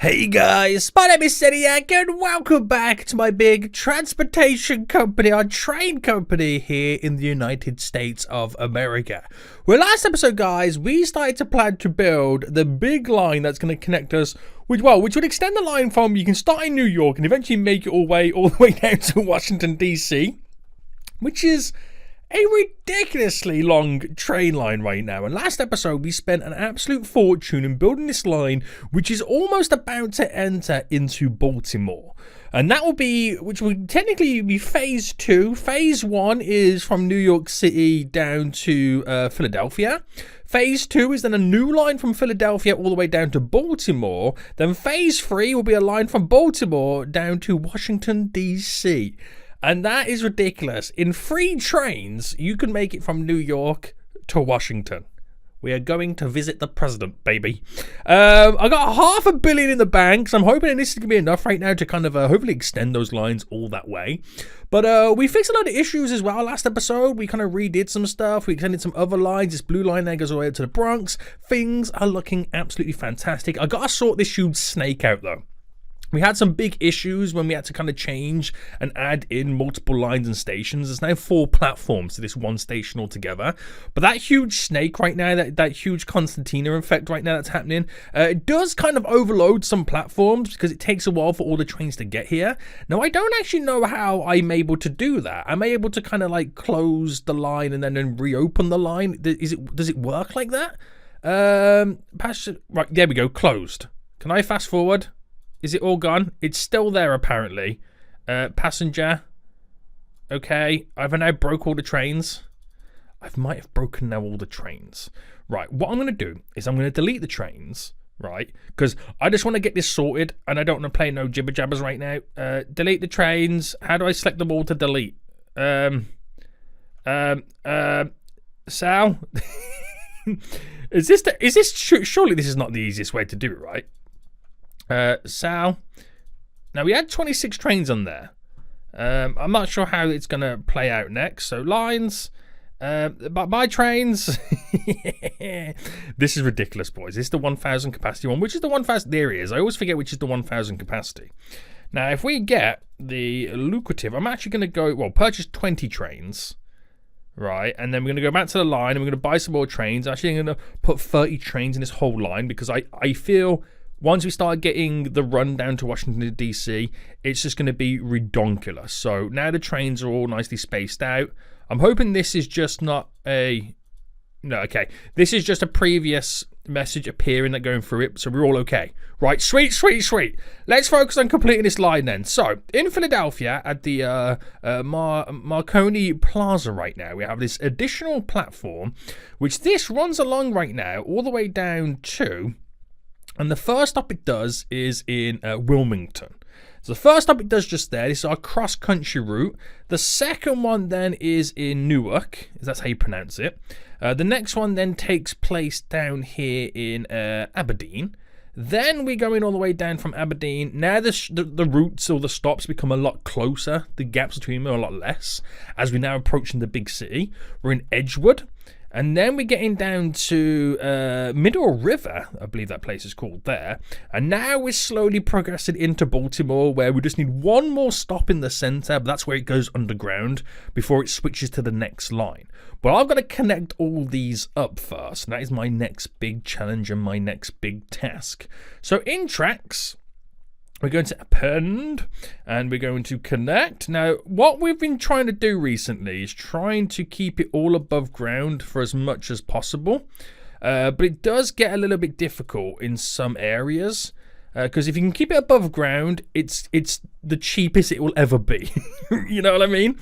Hey guys, my name is Seniac and welcome back to my big transportation company, our train company here in the United States of America. Well, last episode guys, we started to plan to build the big line that's going to connect us which would extend the line from, you can start in New York and eventually make it all the way down to Washington DC, which is a ridiculously long train line right now. And last episode we spent an absolute fortune in building this line, which is almost about to enter into Baltimore. And that which will technically be phase 2. Phase 1 is from New York City down to Philadelphia. Phase 2 is then a new line from Philadelphia all the way down to Baltimore. Then phase 3 will be a line from Baltimore down to Washington DC. And that is ridiculous. In 3 trains, you can make it from New York to Washington. We are going to visit the president, baby. I got $500 million in the bank, so I'm hoping this is going to be enough right now to kind of hopefully extend those lines all that way. But we fixed a lot of issues as well last episode. We kind of redid some stuff. We extended some other lines. This blue line there goes all the way up to the Bronx. Things are looking absolutely fantastic. I got to sort this huge snake out, though. We had some big issues when we had to kind of change and add in multiple lines and stations. There's now 4 platforms to this one station altogether. But that huge snake right now, that huge Constantina effect right now that's happening, it does kind of overload some platforms because it takes a while for all the trains to get here. Now, I don't actually know how I'm able to do that. Am I able to kind of like close the line and then reopen the line? Does it work like that? Right, there we go, closed. Can I fast forward? Is it all gone? It's still there, apparently. Passenger. Okay. I've now broke all the trains. I might have broken now all the trains. Right. What I'm going to do is I'm going to delete the trains. Right. Because I just want to get this sorted. And I don't want to play no jibber jabbers right now. Delete the trains. How do I select them all to delete? Sal? Surely this is not the easiest way to do it, right? Sal. Now we had 26 trains on there. I'm not sure how it's going to play out next. So lines, my trains. This is ridiculous, boys. This is the 1,000 capacity one, which is the 1,000. There it is. I always forget which is the 1,000 capacity. Now, if we get the lucrative, I'm actually going to go, purchase 20 trains. Right, and then we're going to go back to the line and we're going to buy some more trains. Actually, I'm going to put 30 trains in this whole line because I feel once we start getting the run down to Washington, D.C., it's just going to be redonkulous. So now the trains are all nicely spaced out. I'm hoping this is just not a... No, okay. This is just a previous message appearing that going through it, so we're all okay. Right, sweet. Let's focus on completing this line then. So, in Philadelphia, at the Marconi Plaza right now, we have this additional platform, which this runs along right now, all the way down to... And the first stop it does is in Wilmington. So the first stop it does just there. This is our cross-country route. The second one then is in Newark, if that's how you pronounce it. The next one then takes place down here in Aberdeen. Then we're going all the way down from Aberdeen. Now the routes or the stops become a lot closer. The gaps between them are a lot less as we're now approaching the big city. We're in Edgewood. And then we're getting down to Middle River, I believe that place is called there. And now we're slowly progressing into Baltimore, where we just need one more stop in the center, but that's where it goes underground before it switches to the next line. But I've got to connect all these up first. And that is my next big challenge and my next big task. So in tracks, we're going to append and we're going to connect. Now, what we've been trying to do recently is trying to keep it all above ground for as much as possible. But it does get a little bit difficult in some areas. Because if you can keep it above ground, it's the cheapest it will ever be. You know what I mean?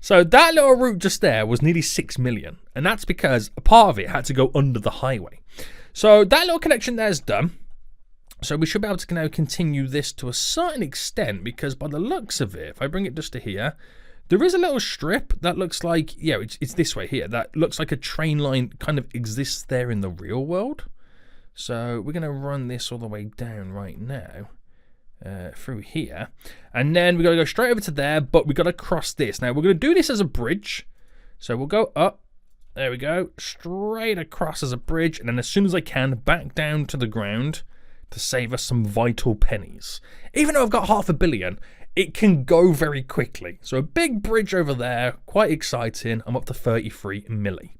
So that little route just there was nearly 6 million. And that's because a part of it had to go under the highway. So that little connection there is done. So we should be able to now continue this to a certain extent because by the looks of it, if I bring it just to here, there is a little strip that looks like, it's this way here, that looks like a train line kind of exists there in the real world. So we're going to run this all the way down right now through here. And then we're going to go straight over to there, but we've got to cross this. Now we're going to do this as a bridge. So we'll go up. There we go. Straight across as a bridge. And then as soon as I can, back down to the ground to save us some vital pennies. Even though I've got 500 million, it can go very quickly. So a big bridge over there, quite exciting. I'm up to 33 milli.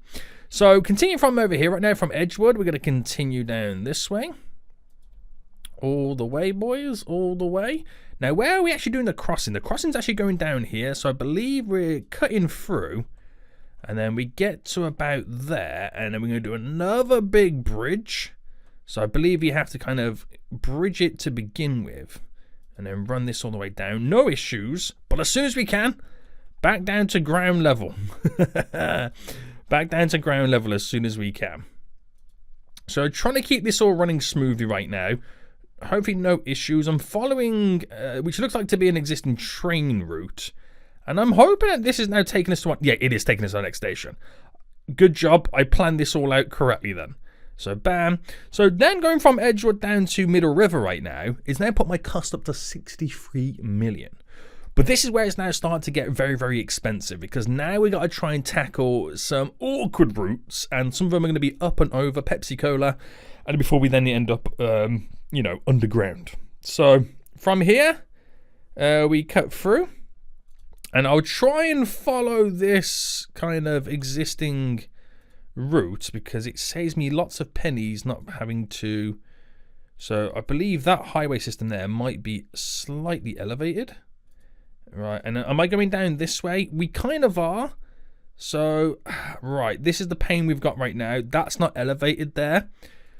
So continue from over here right now from Edgewood. We're going to continue down this way. All the way, boys, all the way. Now, where are we actually doing the crossing? The crossing's actually going down here. So I believe we're cutting through. And then we get to about there. And then we're going to do another big bridge. So I believe you have to kind of bridge it to begin with. And then run this all the way down. No issues. But as soon as we can, back down to ground level. Back down to ground level as soon as we can. So trying to keep this all running smoothly right now. Hopefully no issues. I'm following, which looks like to be an existing train route. And I'm hoping that this is now taking us to one. Yeah, it is taking us to the next station. Good job. I planned this all out correctly then. So bam. So then going from Edgewood down to Middle River right now is now put my cost up to 63 million. But this is where it's now starting to get very, very expensive because now we got to try and tackle some awkward routes, and some of them are going to be up and over Pepsi Cola, and before we then end up, you know, underground. So from here, we cut through, and I'll try and follow this kind of existing route because it saves me lots of pennies not having to. So I believe that highway system there might be slightly elevated. Right, and am I going down this way? We kind of are. So, right, this is the pain we've got right now. That's not elevated there.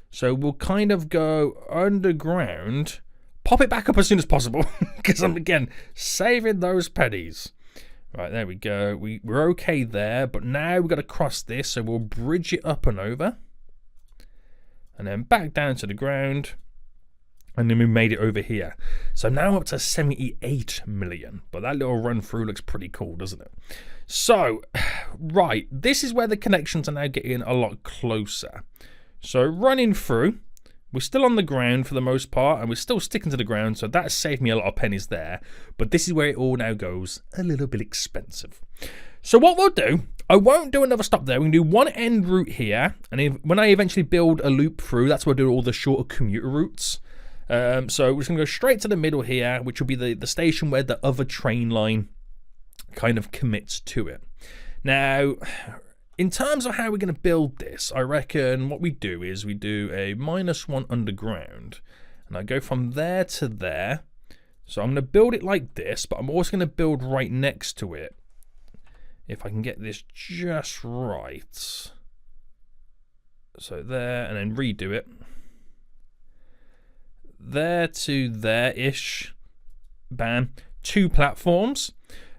So we'll kind of go underground, pop it back up as soon as possible, because I'm, again, saving those pennies. Right, there we go. We're okay there, but now we've got to cross this, so we'll bridge it up and over. And then back down to the ground. And then we made it over here. So now I'm up to 78 million. But that little run through looks pretty cool, doesn't it? So, right. This is where the connections are now getting a lot closer. So running through. We're still on the ground for the most part. And we're still sticking to the ground. So that saved me a lot of pennies there. But this is where it all now goes a little bit expensive. So what we'll do, I won't do another stop there. We can do one end route here. And when I eventually build a loop through, that's where I do all the shorter commuter routes. So we're just going to go straight to the middle here, which will be the station where the other train line kind of commits to it. Now, in terms of how we're going to build this, I reckon what we do is we do a -1 underground. And I go from there to there. So I'm going to build it like this, but I'm also going to build right next to it. If I can get this just right. So there, and then redo it. There to there-ish. Bam. 2 platforms.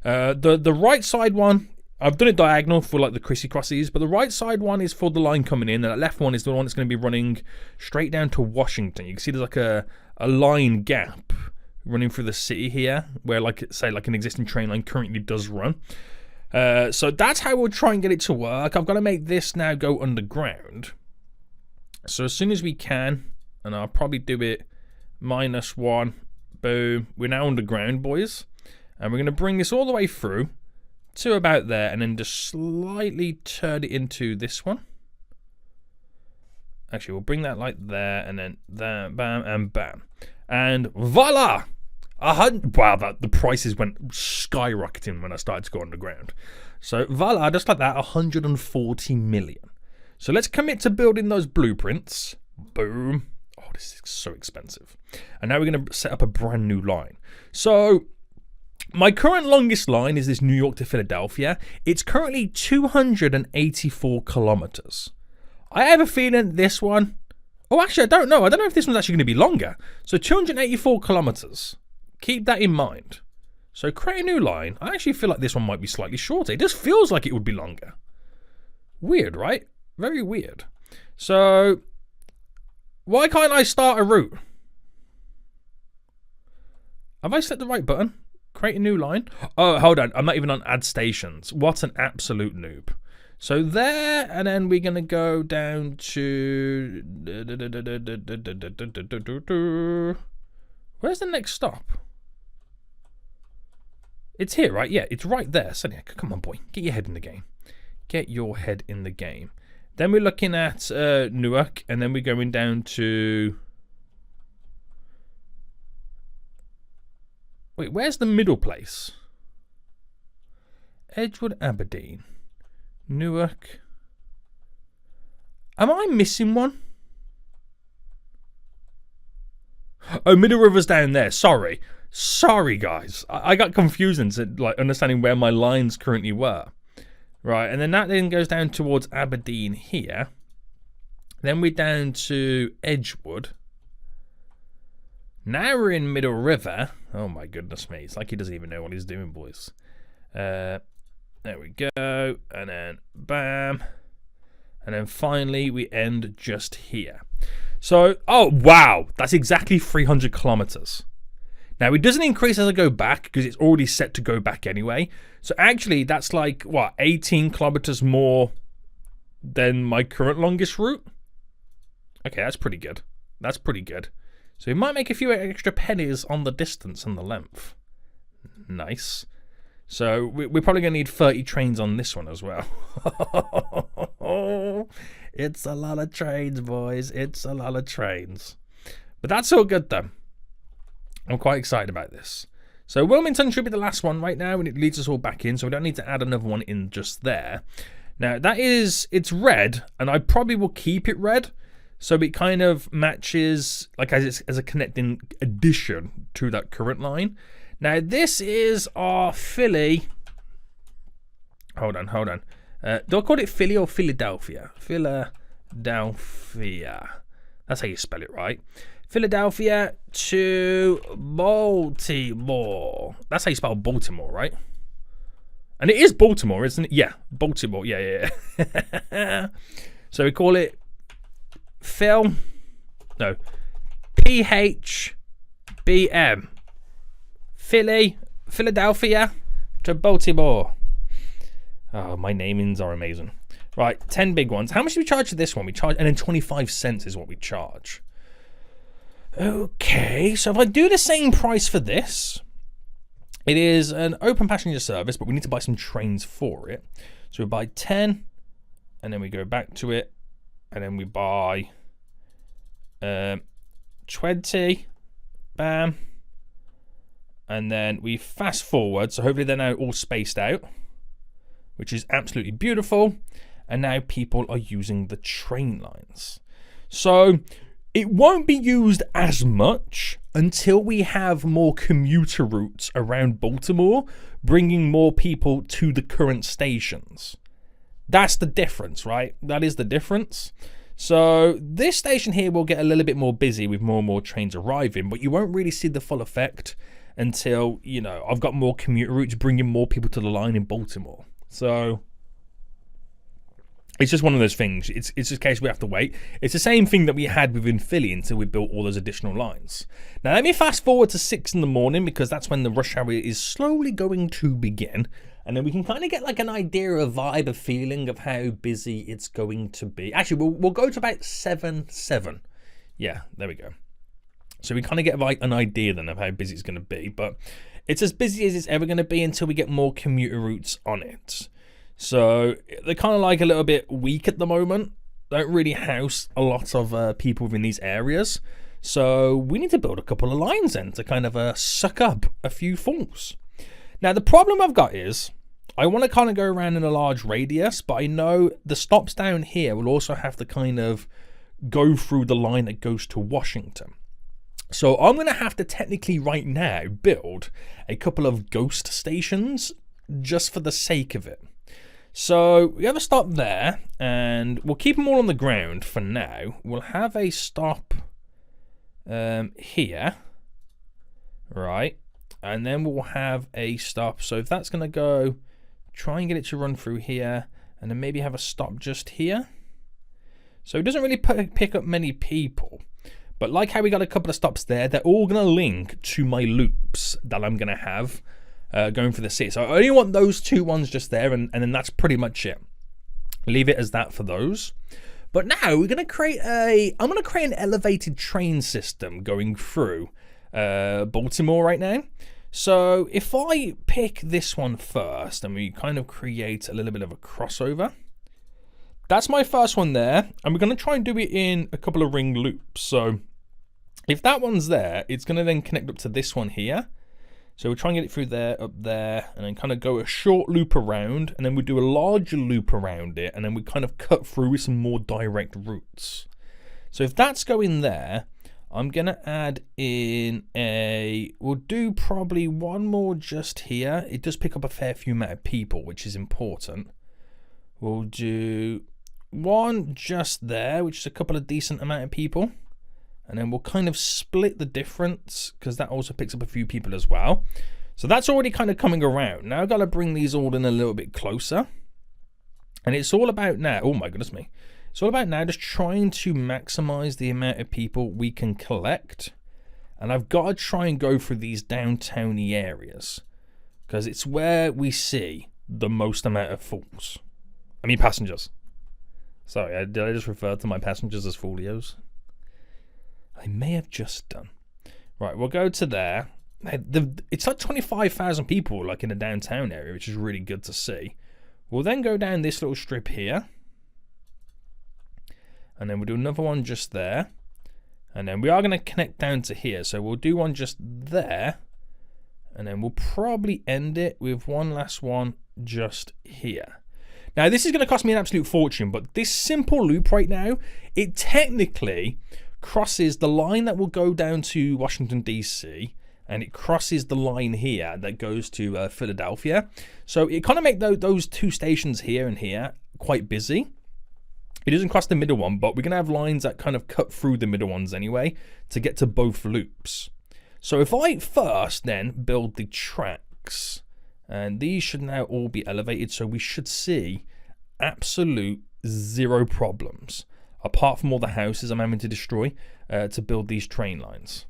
The right side one, I've done it diagonal for like the Chrissy Crossies, but the right side one is for the line coming in, and that left one is the one that's going to be running straight down to Washington. You can see there's like a line gap running through the city here, where like say like an existing train line currently does run. So that's how we'll try and get it to work. I've got to make this now go underground. So as soon as we can, and I'll probably do it -1, boom, we're now underground, boys, and we're going to bring this all the way through to about there, and then just slightly turn it into this one. Actually, we'll bring that like there, and then there, bam, and bam, and voila! Wow, the prices went skyrocketing when I started to go underground. So voila, just like that, 140 million. So let's commit to building those blueprints. Boom. Oh, this is so expensive. And now we're going to set up a brand new line. So my current longest line is this New York to Philadelphia. It's currently 284 kilometers. I have a feeling this one... Oh, actually, I don't know. I don't know if this one's actually going to be longer. So 284 kilometers. Keep that in mind. So create a new line. I actually feel like this one might be slightly shorter. It just feels like it would be longer. Weird, right? Very weird. So... why can't I start a route? Have I set the right button? Create a new line? Oh, hold on. I'm not even on add stations. What an absolute noob. So there, and then we're going to go down to... where's the next stop? It's here, right? Yeah, it's right there. So, yeah, come on, boy. Get your head in the game. Get your head in the game. Then we're looking at Newark, and then we're going down to Wait, where's the middle place? Edgewood, Aberdeen, Newark. Am I missing one? Oh, Middle River's down there. Sorry, guys. I got confused into like understanding where my lines currently were. Right, and then that then goes down towards Aberdeen here. Then we're down to Edgewood. Now we're in Middle River. Oh my goodness me. It's like he doesn't even know what he's doing, boys. There we go. And then bam. And then finally we end just here. So, oh wow. That's exactly 300 kilometers. Now it doesn't increase as I go back because it's already set to go back anyway. So actually that's like, what, 18 kilometers more than my current longest route? Okay, that's pretty good. That's pretty good. So we might make a few extra pennies on the distance and the length. Nice. So we're probably going to need 30 trains on this one as well. It's a lot of trains, boys. It's a lot of trains. But that's all good, though. I'm quite excited about this. So Wilmington should be the last one right now, and it leads us all back in, so we don't need to add another one in just there. Now, it's red, and I probably will keep it red. So it kind of matches, like as a connecting addition to that current line. Now this is our Philly. Hold on. Do I call it Philly or Philadelphia? Philadelphia. That's how you spell it, right? Philadelphia to Baltimore. That's how you spell Baltimore, right? And it is Baltimore, isn't it? Yeah, Baltimore. Yeah. So we call it PHBM. Philadelphia to Baltimore. Oh, my namings are amazing. Right, 10 big ones. How much do we charge for this one? We charge, and then 25 cents is what we charge. Okay, so if I do the same price for this, it is an open passenger service, but we need to buy some trains for it. So we buy 10, and then we go back to it, and then we buy 20, bam, and then we fast forward, so hopefully they're now all spaced out, which is absolutely beautiful, and now people are using the train lines. So it won't be used as much until we have more commuter routes around Baltimore, bringing more people to the current stations. That's the difference, right? That is the difference. So this station here will get a little bit more busy with more and more trains arriving, but you won't really see the full effect until, you know, I've got more commuter routes bringing more people to the line in Baltimore. So it's just one of those things. It's just a case we have to wait. It's the same thing that we had within Philly until we built all those additional lines. Now let me fast forward to 6 in the morning because that's when the rush hour is slowly going to begin. And then we can kind of get like an idea, a vibe, a feeling of how busy it's going to be. Actually, we'll go to about 7. Yeah, there we go. So we kind of get like an idea then of how busy it's going to be. But it's as busy as it's ever going to be until we get more commuter routes on it. So they're kind of like a little bit weak at the moment. Don't really house a lot of people within these areas. So we need to build a couple of lines then to kind of suck up a few fools. Now the problem I've got is I want to kind of go around in a large radius, but I know the stops down here will also have to kind of go through the line that goes to Washington. So I'm going to have to technically right now build a couple of ghost stations just for the sake of it. So we have a stop there, and we'll keep them all on the ground for now. We'll have a stop here, right? And then we'll have a stop. So if that's going to go, try and get it to run through here, and then maybe have a stop just here. So it doesn't really pick up many people. But like how we got a couple of stops there, they're all going to link to my loops that I'm going to have going for the city. So I only want those 2 ones just there, and then that's pretty much it. Leave it as that for those. But now we're going to create I'm going to create an elevated train system going through Baltimore right now. So if I pick this one first and we kind of create a little bit of a crossover, that's my first one there, and we're going to try and do it in a couple of ring loops. So if that one's there, it's going to then connect up to this one here. So we'll try and get it through there, up there, and then kind of go a short loop around, and then we do a larger loop around it, and then we kind of cut through with some more direct routes. So if that's going there, I'm going to add in we'll do probably one more just here. It does pick up a fair few amount of people, which is important. We'll do one just there, which is a couple of decent amount of people. And then we'll kind of split the difference because that also picks up a few people as well. So that's already kind of coming around. Now I've got to bring these all in a little bit closer. And it's all about now, oh my goodness me. It's all about now just trying to maximize the amount of people we can collect. And I've got to try and go through these downtowny areas because it's where we see the most amount of fools. I mean passengers. Sorry, did I just refer to my passengers as folios? I may have just done. Right, we'll go to there. It's like 25,000 people like in the downtown area, which is really good to see. We'll then go down this little strip here. And then we'll do another one just there. And then we are going to connect down to here. So we'll do one just there. And then we'll probably end it with one last one just here. Now, this is going to cost me an absolute fortune, but this simple loop right now, it technically crosses the line that will go down to Washington, D.C., and it crosses the line here that goes to Philadelphia. So it kind of makes those two stations here and here quite busy. It doesn't cross the middle one, but we're going to have lines that kind of cut through the middle ones anyway to get to both loops. So if I first then build the tracks, and these should now all be elevated, so we should see absolute zero problems, apart from all the houses I'm having to destroy to build these train lines.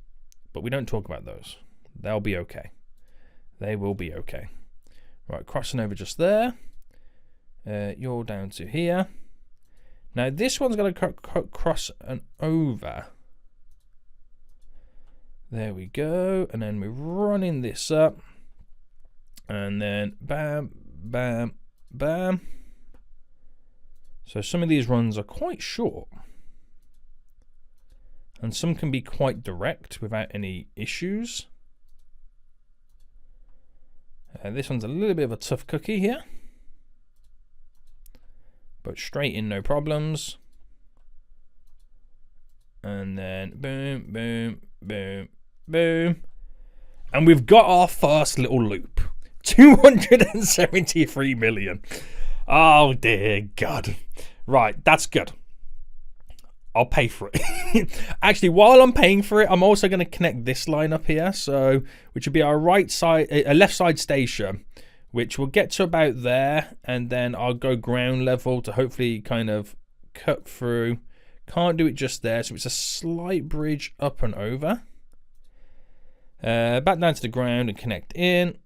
But we don't talk about those. They'll be okay. They will be okay. Right, crossing over just there. You're down to here. Now this one's going to cross and over. There we go. And then we're running this up. And then bam, bam, bam. So some of these runs are quite short. And some can be quite direct without any issues. This one's a little bit of a tough cookie here. But straight in, no problems. And then boom, boom, boom, boom. And we've got our first little loop. 273 million. Oh dear God. Right, that's good. I'll pay for it. Actually, while I'm paying for it, I'm also going to connect this line up here. So, which would be our right side, a left side station, which will get to about there. And then I'll go ground level to hopefully kind of cut through. Can't do it just there. So it's a slight bridge up and over. Back down to the ground and connect in.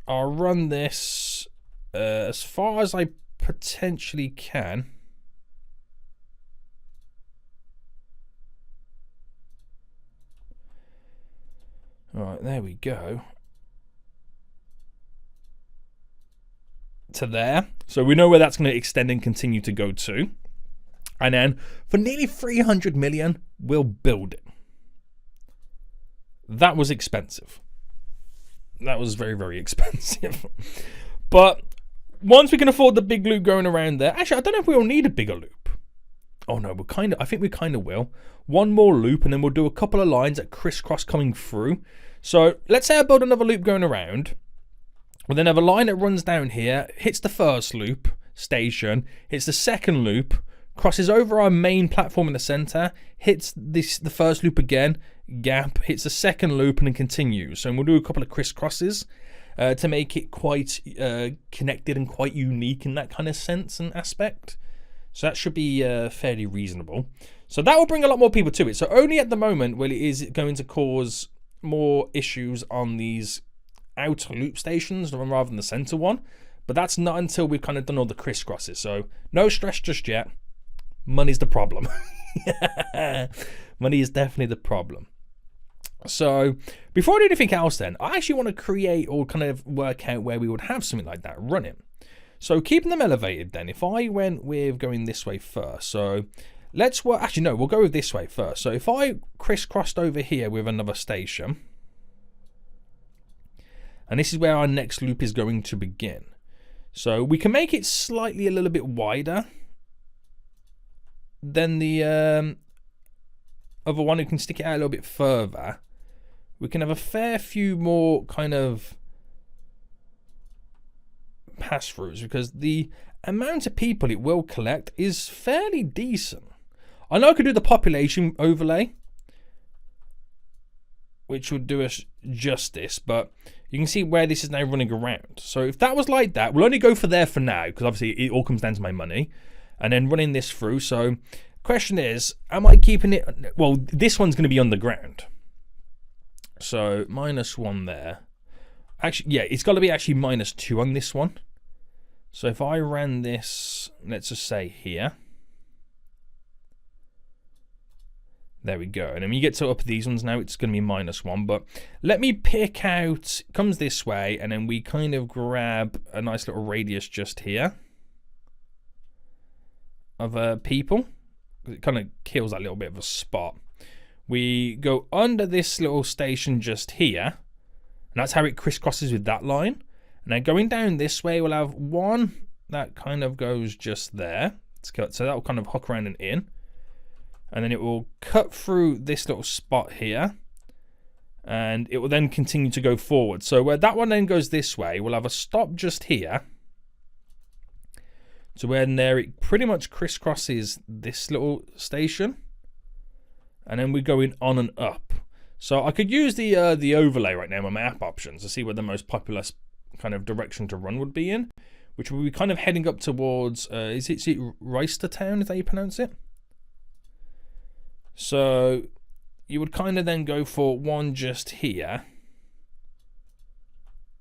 I'll run this as far as I potentially can. All right, there we go. To there. So we know where that's going to extend and continue to go to. And then for nearly 300 million, we'll build it. That was expensive. That was very, very expensive. But once we can afford the big loop going around there, actually, I don't know if we'll need a bigger loop. Oh no, I think we kind of will. One more loop, and then we'll do a couple of lines that crisscross coming through. So let's say I build another loop going around. We'll then have a line that runs down here, hits the first loop station, hits the second loop, crosses over our main platform in the center, hits the first loop again, gap, hits the second loop, and then continues. So we'll do a couple of crisscrosses to make it quite connected and quite unique in that kind of sense and aspect. So that should be fairly reasonable. So that will bring a lot more people to it. So only at the moment will it is going to cause more issues on these outer loop stations rather than the center one. But that's not until we've kind of done all the crisscrosses. So no stress just yet. Money's the problem. Money is definitely the problem. So before I do anything else then, I actually want to create or kind of work out where we would have something like that running. So keeping them elevated then, if I went with going this way first, so let's work, actually no, we'll go with this way first. So if I crisscrossed over here with another station, And this is where our next loop is going to begin. So we can make it slightly a little bit wider than the other one. We can stick it out a little bit further. We can have a fair few more kind of pass-throughs because the amount of people it will collect is fairly decent. I know I could do the population overlay, which would do us justice, but you can see where this is now running around. So if that was like that, we'll only go for there for now, because obviously it all comes down to my money, and then running this through. So question is, am I keeping it? Well, this one's going to be underground. So -1 there. Actually, yeah, it's got to be actually -2 on this one. So if I ran this, let's just say here. There we go. And then when you get to up these ones now, it's going to be -1. But let me pick out, it comes this way, and then we kind of grab a nice little radius just here of people. It kind of kills that little bit of a spot. We go under this little station just here. And that's how it crisscrosses with that line. And then going down this way, we'll have one that kind of goes just there. So that will kind of hook around and in. And then it will cut through this little spot here. And it will then continue to go forward. So where that one then goes this way, we'll have a stop just here. To where there it pretty much crisscrosses this little station. And then we're going on and up. So I could use the overlay right now, my map options, to see where the most popular kind of direction to run would be in. Which will be kind of heading up towards, is it Reisterstown, is that how you pronounce it? So you would kind of then go for one just here.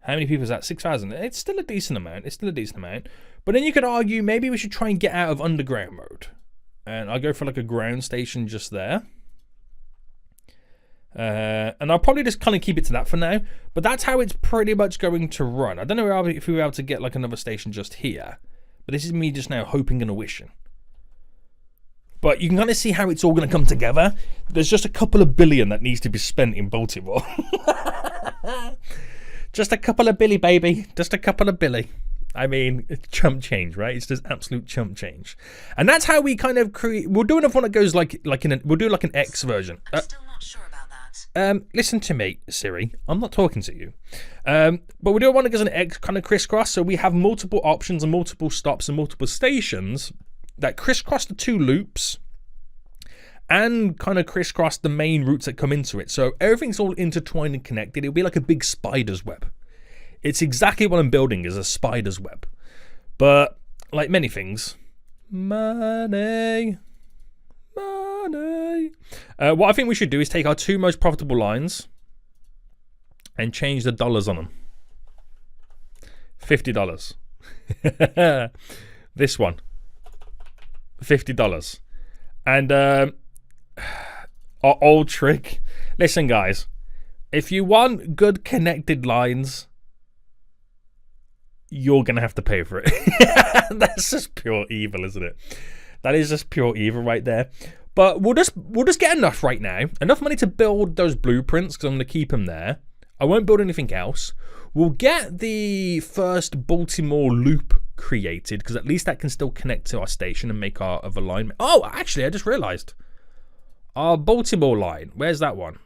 How many people is that? 6,000. It's still a decent amount. It's still a decent amount. But then you could argue maybe we should try and get out of underground mode. And I'll go for like a ground station just there. And I'll probably just kind of keep it to that for now. But that's how it's pretty much going to run. I don't know if we were able to get like another station just here. But this is me just now hoping and a wishing. But you can kind of see how it's all going to come together. There's just a couple of billion that needs to be spent in Baltimore. Just a couple of billy, baby. Just a couple of billy. I mean, it's chump change, right? It's just absolute chump change. And that's how we kind of create. We'll do another one that goes we'll do like an X version. I'm still not sure about that. Listen to me, Siri. I'm not talking to you. But we'll do one that goes an X kind of crisscross. So we have multiple options and multiple stops and multiple stations that crisscross the two loops and kind of crisscross the main routes that come into it. So everything's all intertwined and connected. It'll be like a big spider's web. It's exactly what I'm building, is a spider's web. But like many things, money. What I think we should do is take our two most profitable lines and change the dollars on them. $50. This one. $50. And our old trick. Listen, guys, if you want good connected lines, you're gonna have to pay for it. That's just pure evil, isn't it? That is just pure evil right there. But we'll just get enough right now, enough money to build those blueprints, because I'm gonna keep them there. I won't build anything else. We'll get the first Baltimore loop created, because at least that can still connect to our station and make our other line. Oh, actually, I just realized our Baltimore line. Where's that one?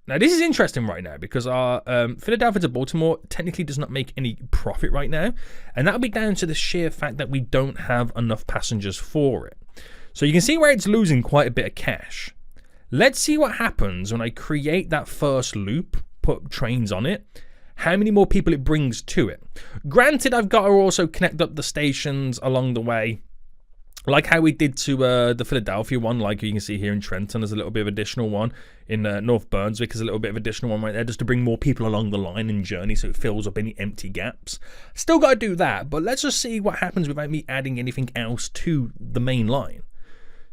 Now, this is interesting right now, because our Philadelphia to Baltimore technically does not make any profit right now, and that'll be down to the sheer fact that we don't have enough passengers for it. So you can see where it's losing quite a bit of cash. Let's see what happens when I create that first loop, put trains on it, how many more people it brings to it. Granted, I've got to also connect up the stations along the way, like how we did to the Philadelphia one, like you can see here in Trenton. There's a little bit of additional one. In North Brunswick, there's a little bit of additional one right there, just to bring more people along the line and journey, so it fills up any empty gaps. Still got to do that, but let's just see what happens without me adding anything else to the main line.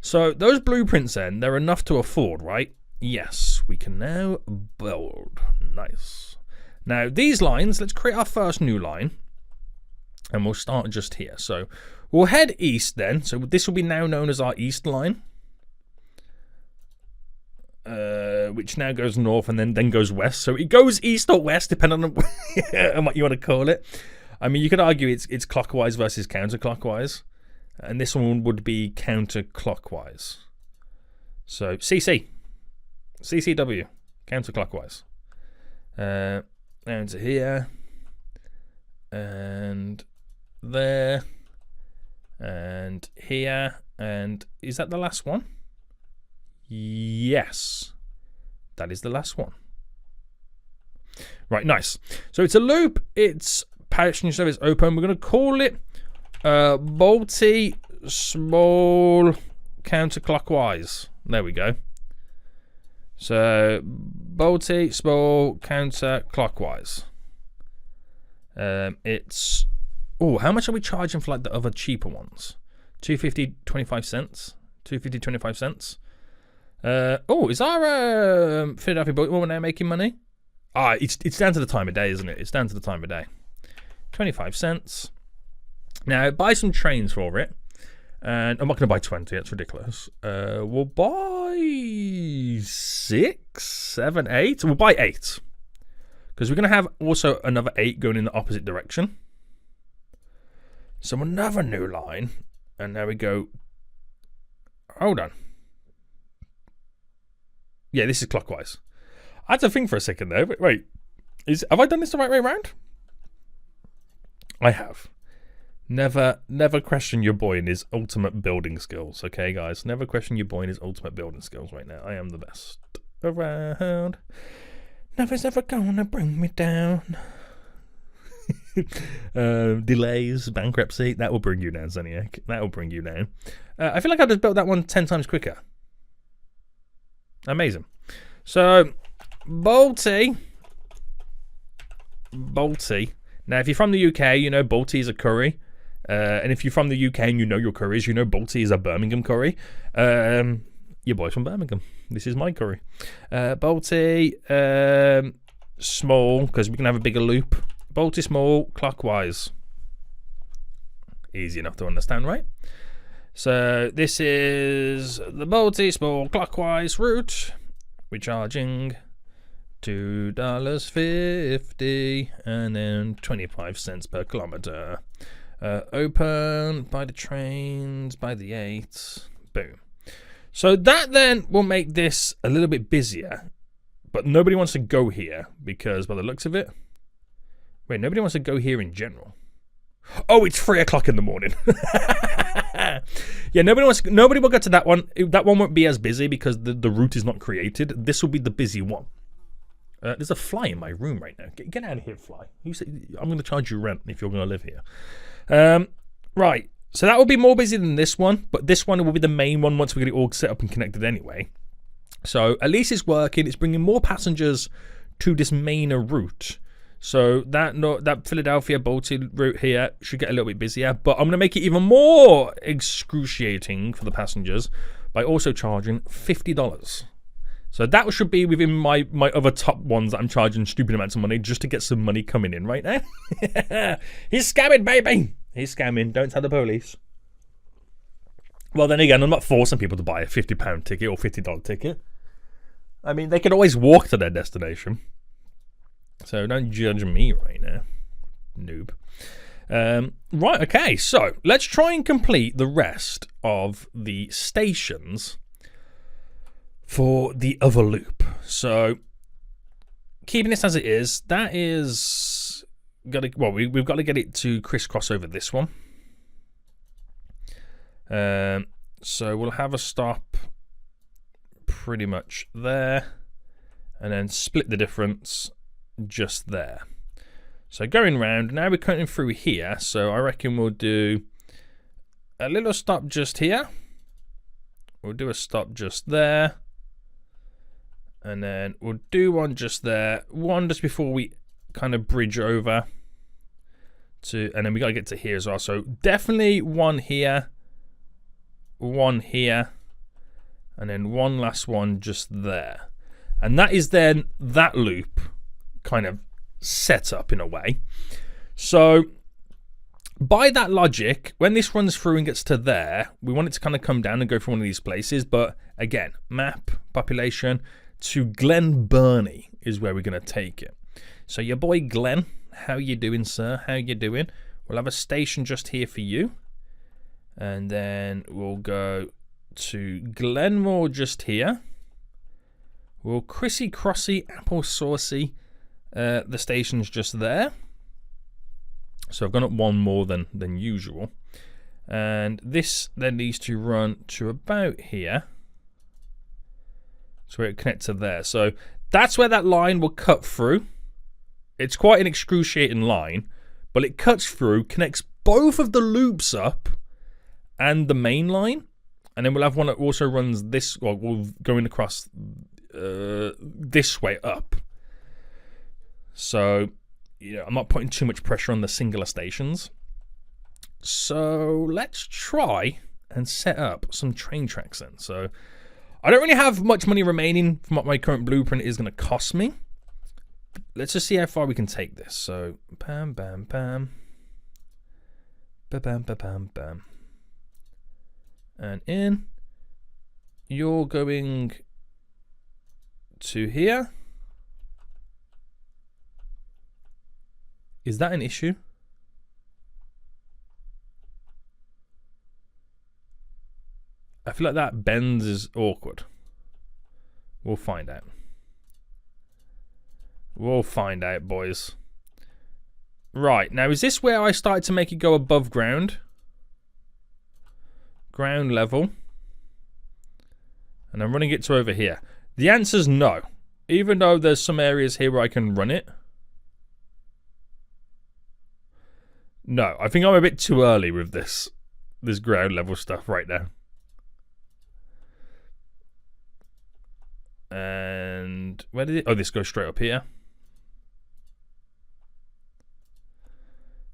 So those blueprints then, they're enough to afford, right? Yes, we can now build. Nice. Now, these lines, let's create our first new line. And we'll start just here. So we'll head east then. So this will be now known as our east line. which now goes north and then goes west. So it goes east or west, depending on what you want to call it. I mean, you could argue it's clockwise versus counterclockwise. And this one would be counterclockwise. So CCW, counterclockwise. Down to here. And there. And here. And is that the last one? Yes. That is the last one. Right, nice. So it's a loop. It's passenger service open. We're going to call it Balti small counterclockwise. There we go. So Balti small counterclockwise. It's how much are we charging for like the other cheaper ones? $2.50 25 cents. $2.50 25 cents. Is our Philadelphia Baltimore one now making money? It's down to the time of day, isn't it? It's down to the time of day. 25 cents. Now, buy some trains for it. And I'm not going to buy 20. That's ridiculous. We'll buy 6, 7, 8. We'll buy 8. Because we're going to have also another 8 going in the opposite direction. So another new line. And there we go. Hold on. Yeah, this is clockwise. I had to think for a second there. Wait. Have I done this the right way around? I have. Never question your boy in his ultimate building skills, okay, guys? Never question your boy in his ultimate building skills right now. I am the best around. Nothing's ever gonna bring me down. Delays, bankruptcy, that will bring you down, Zeniac. That will bring you down. I feel like I just built that one 10 times quicker. Amazing. So, Balti. Now, if you're from the UK, you know Balti is a curry. And if you're from the UK and you know your curries, you know Balti is a Birmingham curry. Your boy's from Birmingham. This is my curry. Balti, small, because we can have a bigger loop. Balti small, clockwise. Easy enough to understand, right? So this is the Balti small clockwise route. We're charging $2.50 and then 25 cents per kilometer. Open, buy the trains, buy the 8. Boom. So that then will make this a little bit busier, but nobody wants to go here because by the looks of it, nobody wants to go here in general. Oh, it's 3 o'clock in the morning. Yeah, nobody will get to that one. That one won't be as busy because the route is not created. This will be the busy one. There's a fly in my room right now. Get out of here, fly. I'm going to charge you rent if you're going to live here. Right. So that will be more busy than this one, but this one will be the main one once we get it all set up and connected anyway. So at least it's working. It's bringing more passengers to this main route. So that Philadelphia Balti route here should get a little bit busier, but I'm going to make it even more excruciating for the passengers by also charging $50. So that should be within my other top ones that I'm charging stupid amounts of money just to get some money coming in right now. He's scamming, baby. He's scamming. Don't tell the police. Well, then again, I'm not forcing people to buy a £50 ticket or $50 ticket. I mean, they can always walk to their destination. So don't judge me right now, noob. Right, okay, so let's try and complete the rest of the stations for the other loop. So keeping this as it is, that is we've got to get it to crisscross over this one. So we'll have a stop pretty much there, and then split the difference just there. So going round, now we're cutting through here, so I reckon we'll do a little stop just here. We'll do a stop just there. And then we'll do one just there. One just before we kind of bridge over to, and then we got to get to here as well. So definitely one here, and then one last one just there. And that is then that loop kind of set up in a way. So by that logic, when this runs through and gets to there, we want it to kind of come down and go for one of these places. But again, map, population, to Glen Burnie is where we're going to take it. So your boy Glen, how you doing, sir? How you doing? We'll have a station just here for you. And then we'll go to Glenmore just here. We'll crissy-crossy, apple saucy. The station's just there. So I've gone up one more than usual. And this then needs to run to about here. So it connects to there. So that's where that line will cut through. It's quite an excruciating line, but it cuts through, connects both of the loops up and the main line. And then we'll have one that also runs this, well, we're going across this way up. So, you know, I'm not putting too much pressure on the singular stations. So let's try and set up some train tracks then. So I don't really have much money remaining from what my current blueprint is going to cost me. Let's just see how far we can take this. So, bam, bam, bam. Ba-bam, ba-bam, bam. And in. You're going to here. Is that an issue? I feel like that bends is awkward. We'll find out. We'll find out, boys. Right, now is this where I started to make it go above ground? Ground level. And I'm running it to over here. The answer's no. Even though there's some areas here where I can run it. No, I think I'm a bit too early with this ground level stuff right now. And where did it? Oh, this goes straight up here.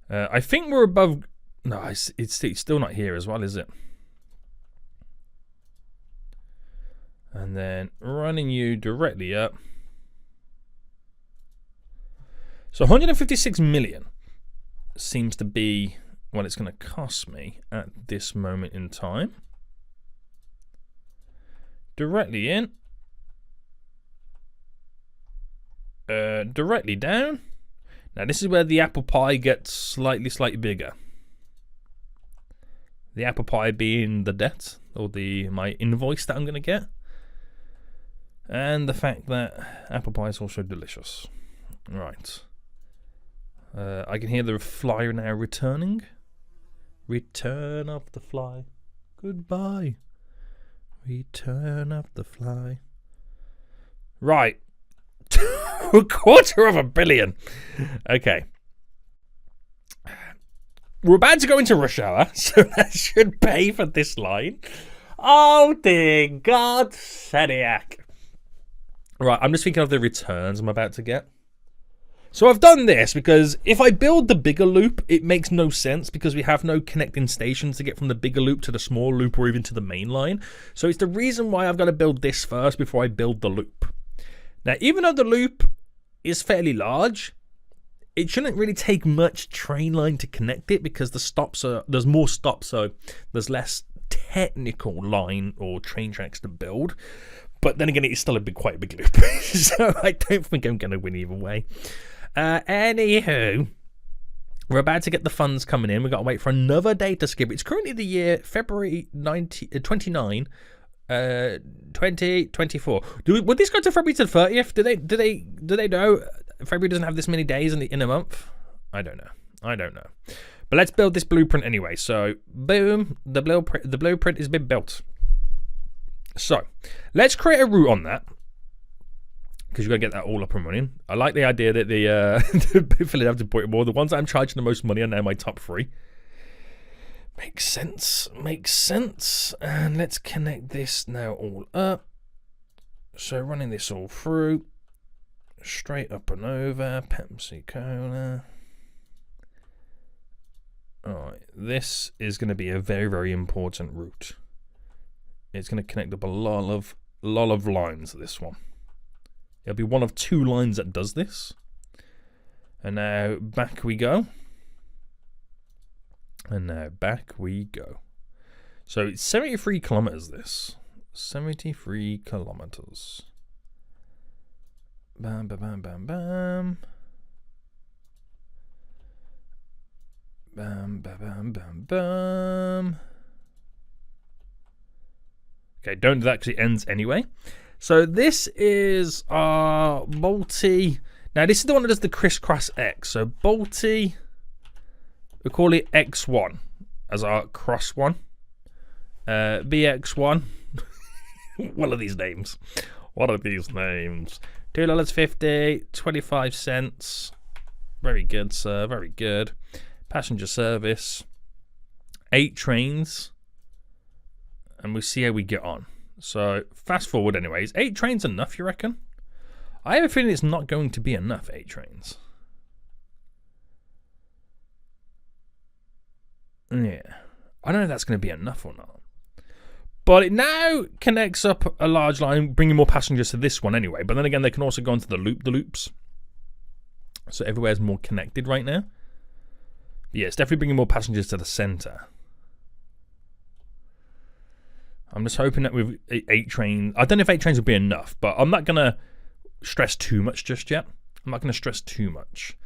I think we're above. No, it's still not here as well, is it? And then running you directly up. So 156 million seems to be what it's going to cost me at this moment in time. Directly in. Directly down. Now this is where the apple pie gets slightly bigger. The apple pie being the debt or my invoice that I'm going to get. And the fact that apple pie is also delicious. Right. I can hear the fly now returning. Return of the fly. Goodbye. Return of the fly. Right. $250 million. Okay. We're about to go into rush hour, so that should pay for this line. Oh dear God, Seniac. Right, I'm just thinking of the returns I'm about to get. So I've done this because if I build the bigger loop, it makes no sense because we have no connecting stations to get from the bigger loop to the small loop or even to the main line. So it's the reason why I've got to build this first before I build the loop. Now, even though the loop is fairly large, it shouldn't really take much train line to connect it because there's more stops, so there's less technical line or train tracks to build. But then again, it's still quite a big loop, so I don't think I'm going to win either way. Anywho, we're about to get the funds coming in. We've got to wait for another day to skip. It's currently the year February 29, 2024. Would this go to February to the 30th? Do they know February doesn't have this many days in a month? I don't know. But let's build this blueprint anyway. So boom, the blueprint has been built. So let's create a route on that because you've got to get that all up and running. I like the idea that the Philadelphia Baltimore, the ones that I'm charging the most money on, are now my top 3. Makes sense. And let's connect this now all up. So running this all through. Straight up and over. Pepsi Cola. Alright, this is going to be a very, very important route. It's going to connect up a lot of lines, this one. It'll be one of 2 lines that does this. And now back we go. And now back we go. So it's 73 kilometers, this. 73 kilometers. Bam, bam, bam, bam, bam. Bam, bam, bam, bam, bam. Okay, don't do that because it ends anyway. So this is our Bolty. Now this is the one that does the crisscross X. So Bolty, we call it X1 as our cross one. BX1. What are these names? What are these names? $2.50, 25 cents. Very good, sir. Very good. Passenger service. 8 trains. And we'll see how we get on. So, fast forward anyways. 8 trains enough, you reckon? I have a feeling it's not going to be enough 8 trains. Yeah. I don't know if that's going to be enough or not. But it now connects up a large line, bringing more passengers to this one anyway. But then again, they can also go into the loops. So everywhere's more connected right now. But yeah, it's definitely bringing more passengers to the centre. I'm just hoping that with 8 trains... I don't know if 8 trains will be enough, but I'm not going to stress too much just yet. I'm not going to stress too much.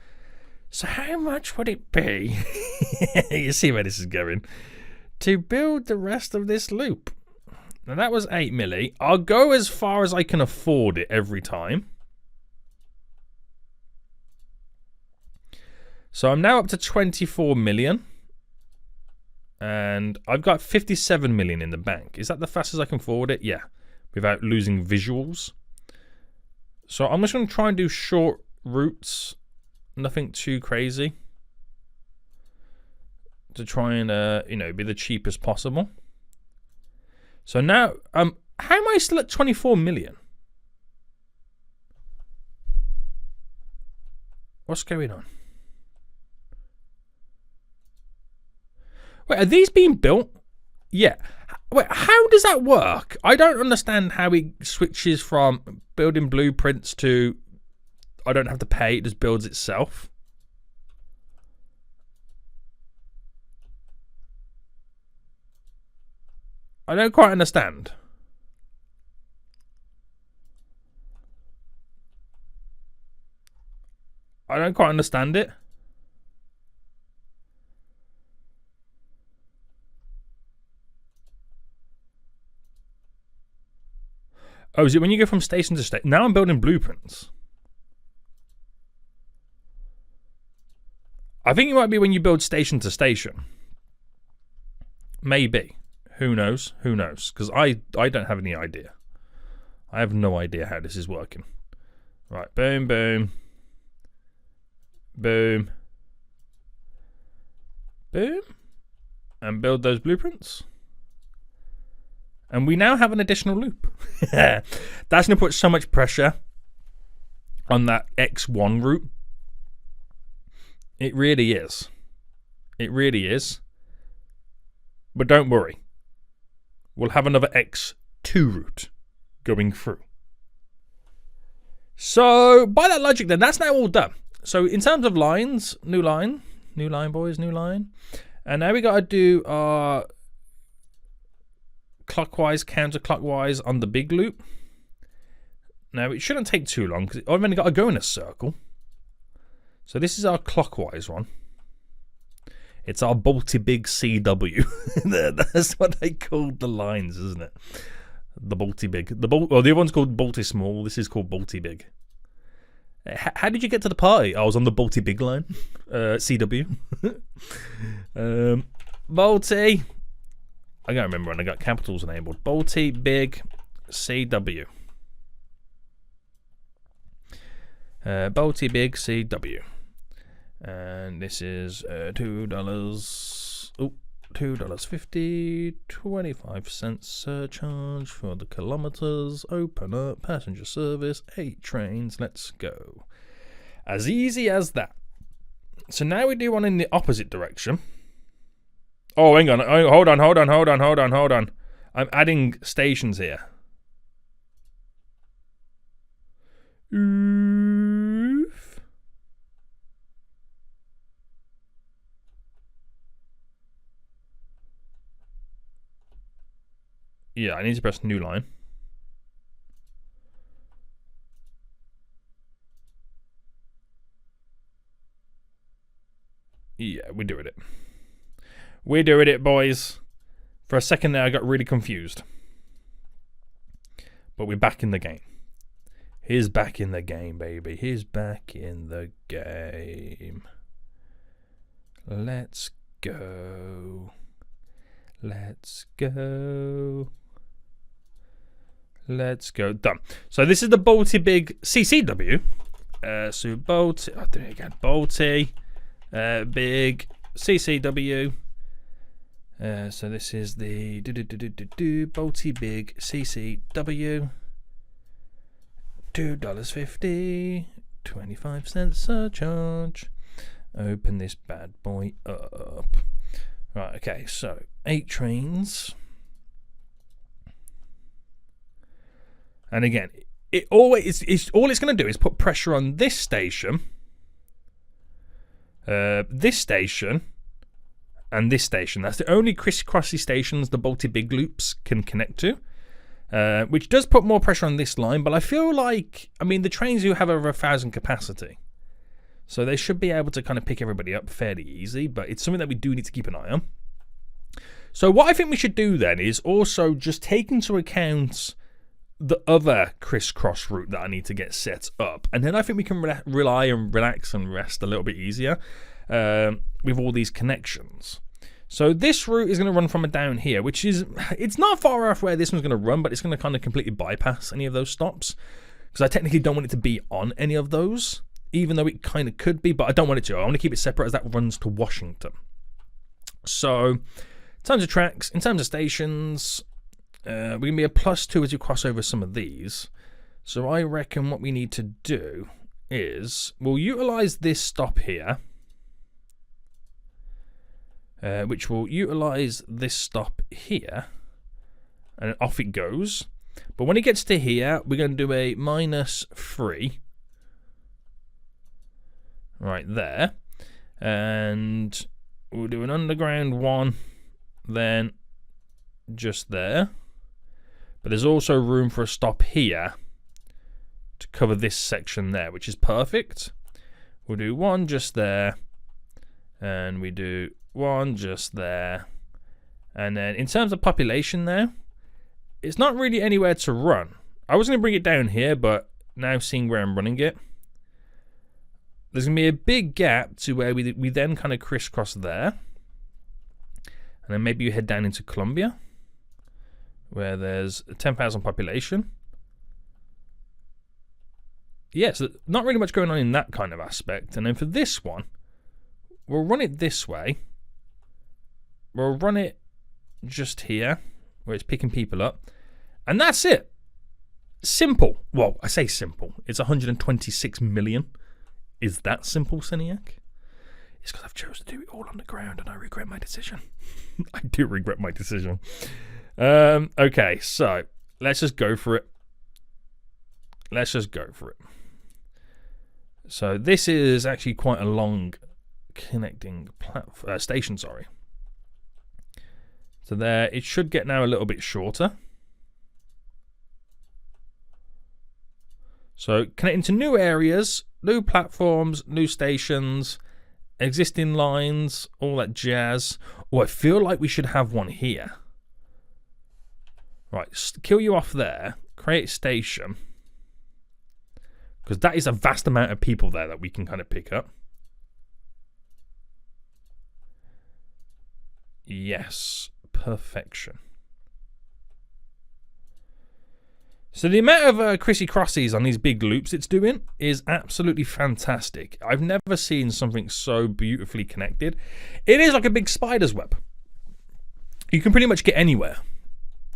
So how much would it be? You see where this is going. To build the rest of this loop. Now that was 8 milli. I'll go as far as I can afford it every time. So I'm now up to 24 million. And I've got 57 million in the bank. Is that the fastest I can forward it? Yeah. Without losing visuals. So I'm just going to try and do short routes. Nothing too crazy. To try and, be the cheapest possible. So now, how am I still at 24 million? What's going on? Wait, are these being built? Yeah. Wait, how does that work? I don't understand how it switches from building blueprints to I don't have to pay, it just builds itself. I don't quite understand. I don't quite understand it. Oh, is it when you go from station to station? Now I'm building blueprints. I think it might be when you build station to station. Maybe. Who knows? Who knows? Because I don't have any idea. I have no idea how this is working. Right, boom, boom. Boom. Boom. And build those blueprints. And we now have an additional loop. That's going to put so much pressure on that X1 route. It really is. It really is. But don't worry. We'll have another X2 route going through. So, by that logic then, that's now all done. So, in terms of lines, new line, boys, new line. And now we got to do our clockwise, counterclockwise on the big loop. Now, it shouldn't take too long because I've only got to go in a circle. So, this is our clockwise one. It's our Bolty Big CW. That's what they called the lines, isn't it? The Bolty Big. The other one's called Bolty Small. This is called Bolty Big. How did you get to the party? I was on the Bolty Big line. CW. Bolty. I can't remember when I got capitals enabled. Bolty Big CW. Bolty Big CW. And this is $2. Oh, $2.50, 25 cents surcharge for the kilometers. Open up, passenger service, 8 trains, let's go. As easy as that. So now we do one in the opposite direction. Oh, hang on, hold on. I'm adding stations here. Oof. Yeah, I need to press new line. Yeah, we're doing it. We're doing it, boys. For a second there, I got really confused. But we're back in the game. He's back in the game, baby. He's back in the game. Let's go. Let's go. Let's go. Done. So this is the Balti Big CCW. So Balti. I'll do it again. Balti Big CCW. So this is the Balti Big CCW. $2.50. 25 cents surcharge. Open this bad boy up. Right, okay, so 8 trains. And again, it always all it's going to do is put pressure on this station, this station, and this station. That's the only crisscrossy stations the Balti Big loops can connect to, which does put more pressure on this line. But I feel like, I mean, the trains do have over 1,000 capacity, so they should be able to kind of pick everybody up fairly easy. But it's something that we do need to keep an eye on. So what I think we should do then is also just take into account the other crisscross route that I need to get set up, and then I think we can rely and relax and rest a little bit easier with all these connections. So this route is going to run from down here, which is, it's not far off where this one's going to run, but it's going to kind of completely bypass any of those stops, because I technically don't want it to be on any of those, even though it kind of could be, but I don't want it to. I want to keep it separate as that runs to Washington. So in terms of tracks, in terms of stations, we're going to be a +2 as you cross over some of these. So I reckon what we need to do is we'll utilize this stop here, which will utilize this stop here, and off it goes. But when it gets to here, we're going to do a -3 right there, and we'll do an underground one then just there. But there's also room for a stop here to cover this section there, which is perfect. We'll do one just there, and we do one just there. And then in terms of population now, it's not really anywhere to run. I was going to bring it down here, but now seeing where I'm running it, there's going to be a big gap to where we then kind of crisscross there. And then maybe you head down into Columbia, where there's 10,000 population. Yeah, so not really much going on in that kind of aspect. And then for this one, we'll run it this way. We'll run it just here, where it's picking people up. And that's it. Simple. Well, I say simple. It's 126 million. Is that simple, Seniac? It's because I've chosen to do it all on the ground and I regret my decision. I do regret my decision. Okay, so let's just go for it. Let's just go for it. So this is actually quite a long connecting station, sorry. So there, it should get now a little bit shorter. So connecting to new areas, new platforms, new stations, existing lines, all that jazz. Oh, I feel like we should have one here. Right, kill you off there, create station. Because that is a vast amount of people there that we can kind of pick up. Yes, perfection. So the amount of Chrissy Crossies on these big loops it's doing is absolutely fantastic. I've never seen something so beautifully connected. It is like a big spider's web. You can pretty much get anywhere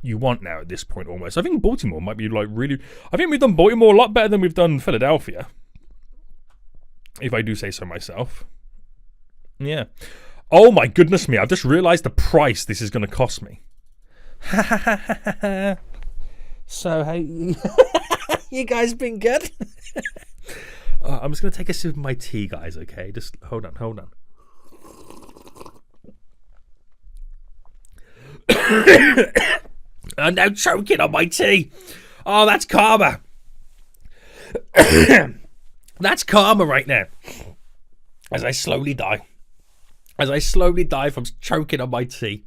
you want now at this point almost. I think Baltimore might be like really... I think we've done Baltimore a lot better than we've done Philadelphia. If I do say so myself. Yeah. Oh my goodness me, I've just realised the price this is going to cost me. So, hey, you guys been good? I'm just going to take a sip of my tea, guys, okay? Just hold on. I'm now choking on my tea. Oh, that's karma. That's karma right now. As I slowly die. as I slowly die from choking on my tea.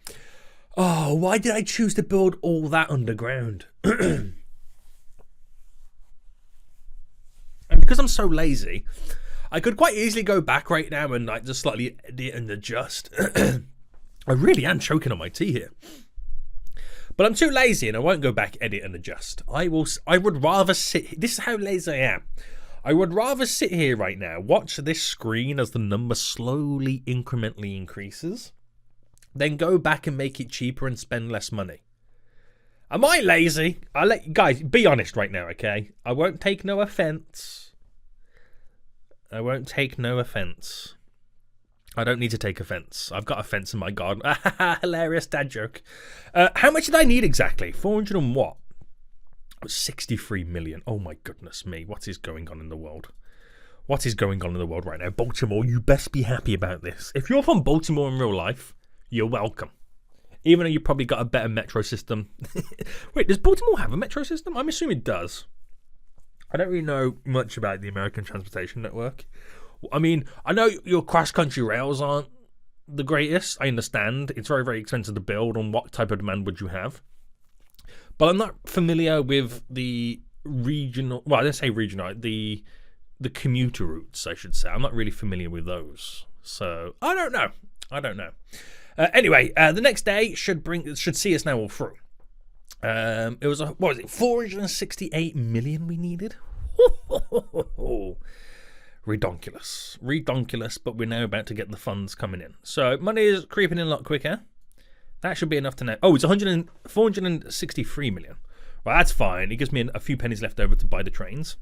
Oh, why did I choose to build all that underground? And because I'm so lazy, I could quite easily go back right now and like just slightly edit and adjust. I really am choking on my tea here. But I'm too lazy and I won't go back, edit and adjust. I would rather sit. This is how lazy I am. I would rather sit here right now, watch this screen as the number slowly, incrementally increases, then go back and make it cheaper and spend less money. Am I lazy? I'll let you guys be honest right now, okay? I won't take no offense. I won't take no offense. I don't need to take offense. I've got offense in my garden. Hilarious dad joke. How much did I need exactly? 400 and what? 63 million. Oh my goodness me. What is going on in the world? What is going on in the world right now? Baltimore, you best be happy about this. If you're from Baltimore in real life, you're welcome. Even though you've probably got a better metro system. Wait, does Baltimore have a metro system? I'm assuming it does. I don't really know much about the American transportation network. I mean, I know your cross-country rails aren't the greatest. I understand. It's very, very expensive to build. On what type of demand would you have? But I'm not familiar with the regional... Well, I didn't say regional. The commuter routes, I should say. I'm not really familiar with those. So, I don't know. Anyway, the next day should see us now all through. It was, what was it, 468 million we needed? Redonkulous, but we're now about to get the funds coming in. So money is creeping in a lot quicker. That should be enough to know. Oh, it's 463 million. Well, that's fine. It gives me a few pennies left over to buy the trains.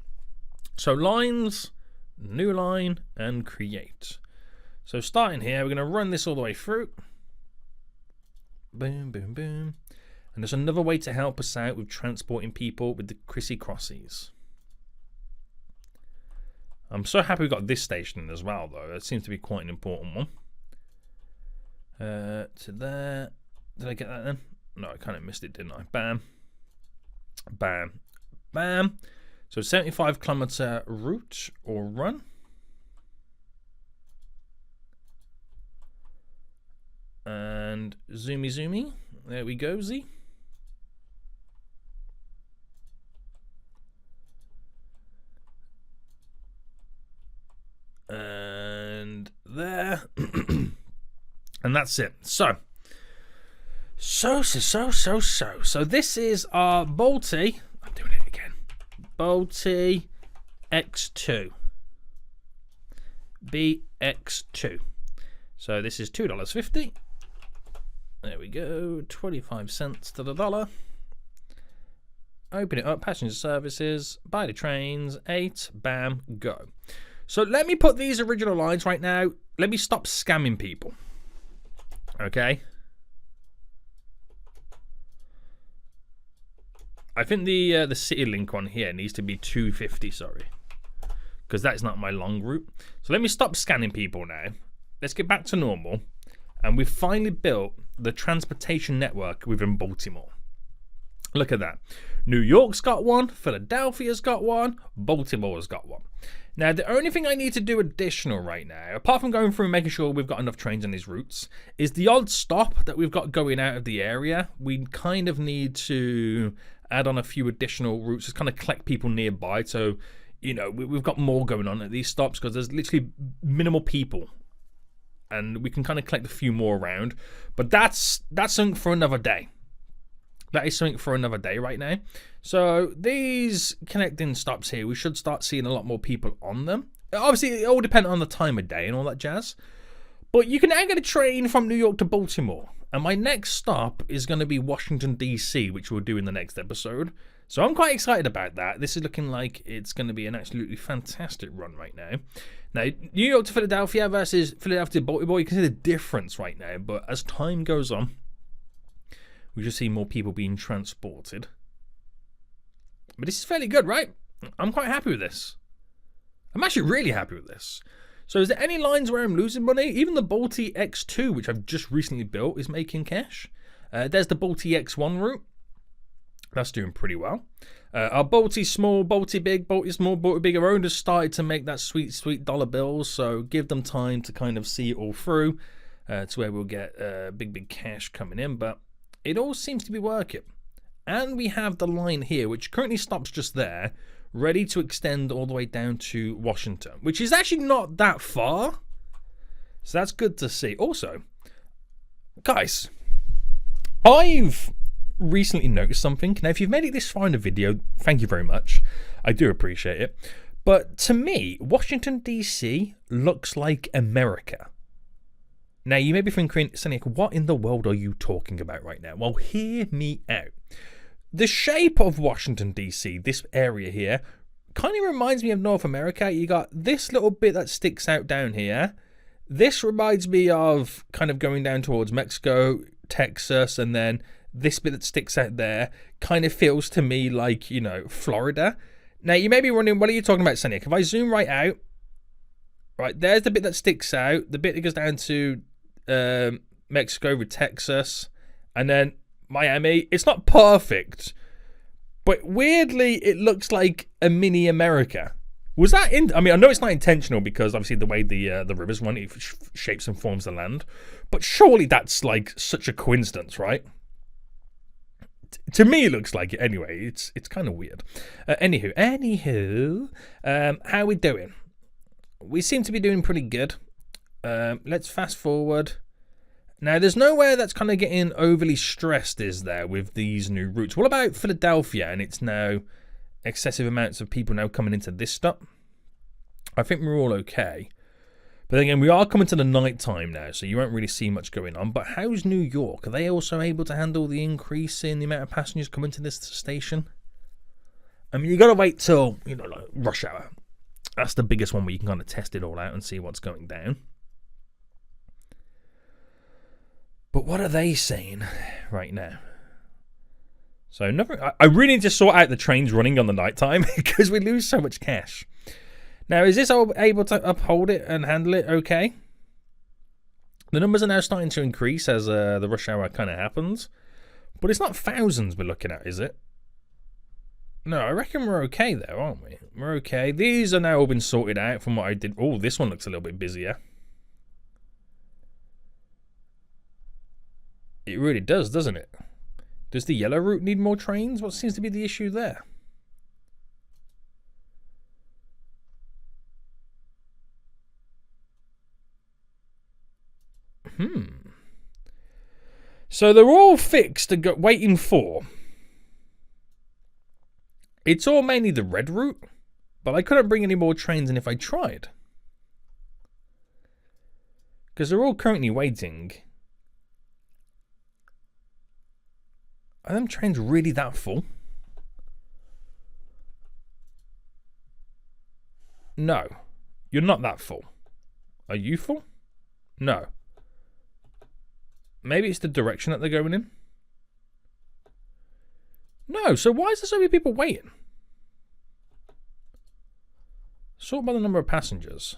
So lines, new line, and create. So starting here, we're going to run this all the way through. Boom, boom, boom. And there's another way to help us out with transporting people with the Chrissy Crossies. I'm so happy we got this station as well, though. That seems to be quite an important one. To there. Did I get that then? No, I kind of missed it, didn't I? Bam. Bam. Bam. So 75-kilometer route or run. And zoomy. There we go, Z. And there. And that's it. So this is our Balti. I'm doing it again. Balti X2. BX2. So this is $2.50. There we go. 25 cents to the dollar. Open it up. Passenger services. Buy the trains. 8. Bam. Go. So let me put these original lines right now. Let me stop scamming people. Okay. I think the CityLink one here needs to be 250, sorry. Because that's not my long route. So let me stop scanning people now. Let's get back to normal. And we've finally built the transportation network within Baltimore. Look at that. New York's got one. Philadelphia's got one. Baltimore's got one. Now, the only thing I need to do additional right now, apart from going through and making sure we've got enough trains on these routes, is the odd stop that we've got going out of the area. We kind of need to add on a few additional routes, just kind of collect people nearby. So, you know, we've got more going on at these stops because there's literally minimal people. And we can kind of collect a few more around. But that's something for another day. That is something for another day right now. So these connecting stops here, we should start seeing a lot more people on them. Obviously, it all depends on the time of day and all that jazz. But you can now get a train from New York to Baltimore. And my next stop is going to be Washington, D.C., which we'll do in the next episode. So I'm quite excited about that. This is looking like it's going to be an absolutely fantastic run right now. Now, New York to Philadelphia versus Philadelphia to Baltimore, you can see the difference right now. But as time goes on, we should see more people being transported. But this is fairly good, right? I'm quite happy with this. I'm actually really happy with this. So is there any lines where I'm losing money? Even the Balti X2, which I've just recently built, is making cash. There's the Balti X1 route. That's doing pretty well. Our Balti small, Balti big, Balti small, Balti big are owners started to make that sweet, sweet dollar bills. So give them time to kind of see it all through. to where we'll get big cash coming in. But it all seems to be working. And we have the line here, which currently stops just there, ready to extend all the way down to Washington, which is actually not that far. So that's good to see. Also, guys, I've recently noticed something. Now, if you've made it this far in the video, thank you very much. I do appreciate it. But to me, Washington, D.C. looks like America. Now, you may be thinking, Sonic, what in the world are you talking about right now? Well, hear me out. The shape of Washington, D.C., this area here, kind of reminds me of North America. You got this little bit that sticks out down here. This reminds me of kind of going down towards Mexico, Texas, and then this bit that sticks out there kind of feels to me like, you know, Florida. Now, you may be wondering, what are you talking about, Sonic? If I zoom right out, right, there's the bit that sticks out, the bit that goes down to Mexico with Texas, and then Miami. It's not perfect, but weirdly it looks like a mini America. Was that in? I mean, I know it's not intentional because obviously the way the rivers run, it shapes and forms the land, but surely that's like such a coincidence, right? To me, it looks like it. Anyway, it's kind of weird. Anywho, how are we doing? We seem to be doing pretty good. Let's fast forward. Now, there's nowhere that's kind of getting overly stressed, is there, with these new routes? What about Philadelphia? And it's now excessive amounts of people now coming into this stop. I think we're all okay. But again, we are coming to the night time now, so you won't really see much going on. But how's New York? Are they also able to handle the increase in the amount of passengers coming to this station? I mean, you got to wait till, you know, like rush hour. That's the biggest one where you can kind of test it all out and see what's going down. But what are they saying right now? So nothing. I really need to sort out the trains running on the night time because we lose so much cash. Now, is this able to uphold it and handle it okay? The numbers are now starting to increase as the rush hour kind of happens. But it's not thousands we're looking at, is it? No, I reckon we're okay there, aren't we? We're okay. These are now all been sorted out from what I did. Oh, this one looks a little bit busier. It really does, doesn't it? Does the yellow route need more trains? What seems to be the issue there? So they're all fixed and waiting for. It's all mainly the red route, but I couldn't bring any more trains in if I tried. Because they're all currently waiting. Are them trains really that full? No. You're not that full. Are you full? No. Maybe it's the direction that they're going in? No, so why is there so many people waiting? Sort by the number of passengers.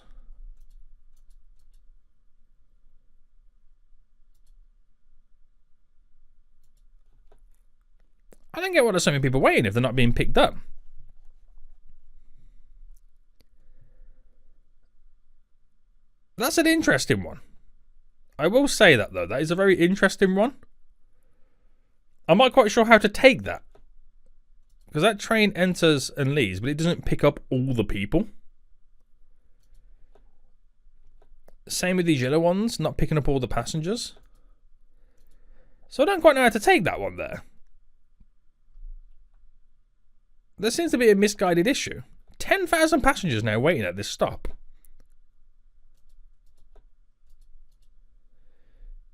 I don't get why there's so many people waiting if they're not being picked up. That's an interesting one. I will say that, though. That is a very interesting one. I'm not quite sure how to take that. Because that train enters and leaves, but it doesn't pick up all the people. Same with these yellow ones, not picking up all the passengers. So I don't quite know how to take that one there. There seems to be a misguided issue. 10,000 passengers now waiting at this stop.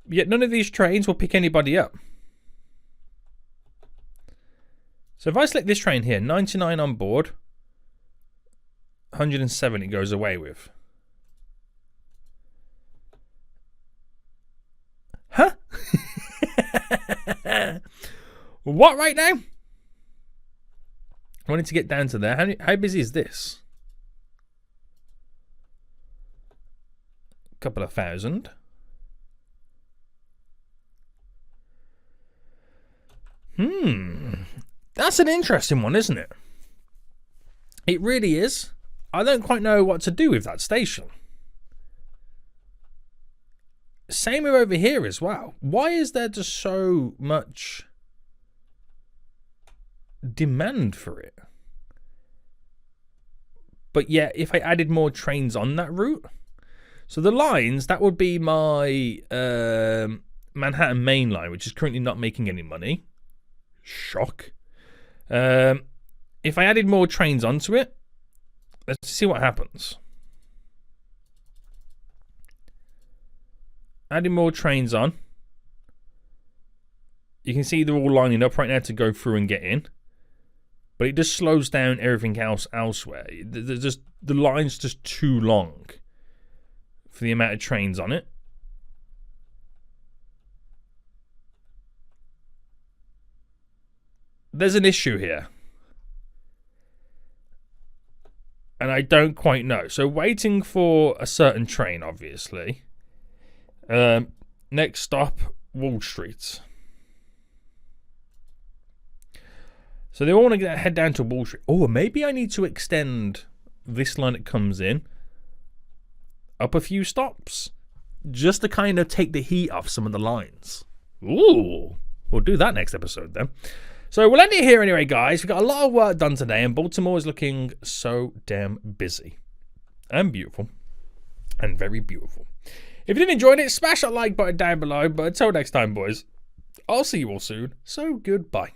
Yet none of these trains will pick anybody up. So if I select this train here, 99 on board, 107 it goes away with. Huh? What right now? I wanted to get down to there. How busy is this? A couple of thousand. That's an interesting one, isn't it? It really is. I don't quite know what to do with that station. Same with over here as well. Why is there just so much demand for it? But yeah, if I added more trains on that route, so the lines, that would be my Manhattan Main Line, which is currently not making any money. Shock. If I added more trains onto it, let's see what happens. Adding more trains on. You can see they're all lining up right now to go through and get in. But it just slows down everything else elsewhere. The line's just too long for the amount of trains on it. There's an issue here. And I don't quite know. So waiting for a certain train, obviously. Next stop, Wall Street. So they all want to head down to Wall Street. Oh, maybe I need to extend this line that comes in up a few stops just to kind of take the heat off some of the lines. Ooh, we'll do that next episode then. So we'll end it here anyway, guys. We've got a lot of work done today, and Baltimore is looking so damn busy and beautiful and very beautiful. If you did enjoy it, smash that like button down below. But until next time, boys, I'll see you all soon. So goodbye.